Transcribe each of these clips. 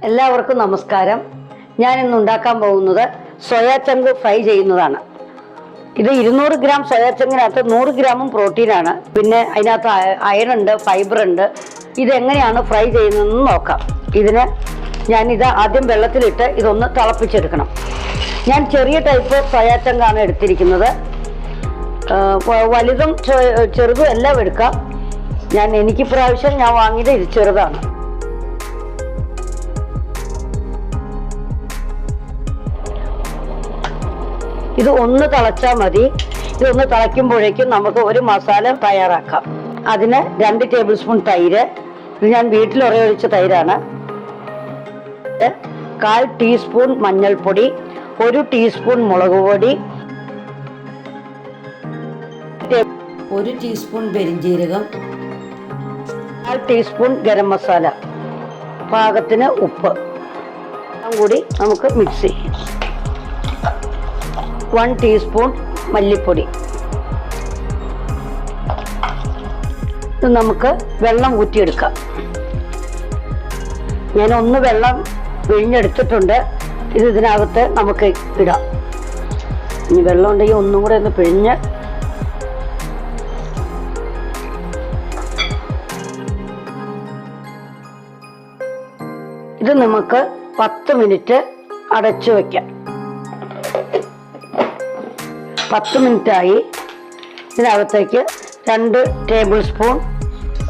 എല്ലാവർക്കും നമസ്കാരം. ഞാൻ ഇന്ന് ഉണ്ടാക്കാൻ പോകുന്നത് സോയാ ചങ്ക് ഫ്രൈ ചെയ്യുന്നതാണ്. ഇത് 200 ഗ്രാം സോയാ ചങ്കിനകത്ത് 100 ഗ്രാമും പ്രോട്ടീനാണ്. പിന്നെ അതിനകത്ത് അയൺ ഉണ്ട്, ഫൈബർ ഉണ്ട്. ഇതെങ്ങനെയാണ് ഫ്രൈ ചെയ്യുന്നതെന്ന് നോക്കാം. ഞാനിത് ആദ്യം വെള്ളത്തിലിട്ട് ഇതൊന്ന് തിളപ്പിച്ചെടുക്കണം. ഞാൻ ചെറിയ ടൈപ്പ് സോയാ ചങ്കാണ് എടുത്തിരിക്കുന്നത്. വലുതും ചെറുതും എല്ലാം എടുക്കാം. എനിക്ക് പ്രാവശ്യം ഞാൻ വാങ്ങിയത് ഇത് ചെറുതാണ്. ഇത് ഒന്ന് തിളച്ചാൽ മതി. ഇതൊന്ന് തിളയ്ക്കുമ്പോഴേക്കും നമുക്ക് ഒരു മസാല തയ്യാറാക്കാം. അതിന് 2 ടേബിൾ സ്പൂൺ തൈര്. ഇത് ഞാൻ വീട്ടിൽ ഉറയൊഴിച്ച തൈരാണ്. 1/4 ടീസ്പൂൺ മഞ്ഞൾപ്പൊടി, 1 ടീസ്പൂൺ മുളക് പൊടി, 1 ടീസ്പൂൺ പെരിഞ്ജീരകം, 1/4 ടീസ്പൂൺ ഗരം മസാല, പാകത്തിന് ഉപ്പ് കൂടി നമുക്ക് മിക്സ് ചെയ്യാം. 1 ടീസ്പൂൺ മല്ലിപ്പൊടി. ഇത് നമുക്ക് വെള്ളം ഊറ്റിയെടുക്കാം. ഞാൻ ഒന്ന് വെള്ളം പിഴിഞ്ഞെടുത്തിട്ടുണ്ട്. ഇതിനകത്ത് നമുക്ക് ഇടാം. ഇനി വെള്ളം ഉണ്ടെങ്കിൽ ഒന്നും കൂടെ ഒന്ന് പിഴിഞ്ഞ് ഇത് നമുക്ക് 10 മിനിറ്റ് അടച്ചു വയ്ക്കാം. 10 മിനിറ്റായി. ഇതിനകത്തേക്ക് 2 ടേബിൾ സ്പൂൺ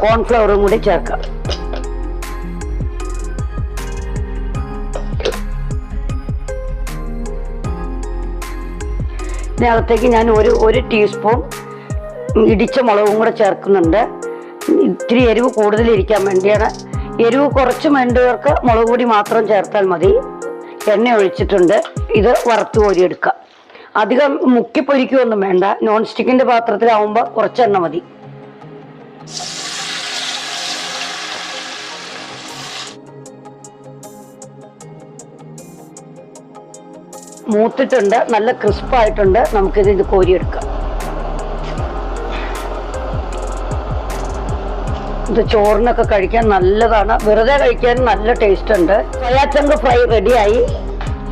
കോൺഫ്ലവറും കൂടി ചേർക്കാം. ഇതിനകത്തേക്ക് ഞാൻ ഒരു ടീസ്പൂൺ ഇടിച്ച മുളകും കൂടെ ചേർക്കുന്നുണ്ട്. ഇത്തിരി എരിവ് കൂടുതലിരിക്കാൻ വേണ്ടിയാണ്. എരിവ് കുറച്ച് വേണ്ടവർക്ക് മുളക് പൊടി മാത്രം ചേർത്താൽ മതി. എണ്ണ ഒഴിച്ചിട്ടുണ്ട്. ഇത് വറുത്ത് കോരിയെടുക്കാം. അധികം മുക്കിപ്പൊരിക്കുകയൊന്നും വേണ്ട. നോൺ സ്റ്റിക്കിന്റെ പാത്രത്തിലാവുമ്പോൾ കുറച്ചെണ്ണ മതി. മൂത്തിട്ടുണ്ട്, നല്ല ക്രിസ്പായിട്ടുണ്ട്. നമുക്കിത് കോരിയെടുക്കാം. ഇത് ചോറിനൊക്കെ കഴിക്കാൻ നല്ലതാണ്. വെറുതെ കഴിക്കാൻ നല്ല ടേസ്റ്റ് ഉണ്ട്. സോയാ ചങ്ക് ഫ്രൈ റെഡിയായി.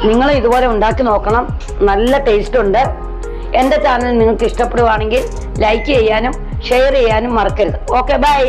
നിങ്ങൾ ഇതുപോലെ ഉണ്ടാക്കി നോക്കണം. നല്ല ടേസ്റ്റ് ഉണ്ട്. എൻ്റെ ചാനൽ നിങ്ങൾക്ക് ഇഷ്ടപ്പെടുവാണെങ്കിൽ ലൈക്ക് ചെയ്യാനും ഷെയർ ചെയ്യാനും മറക്കരുത്. Okay, by.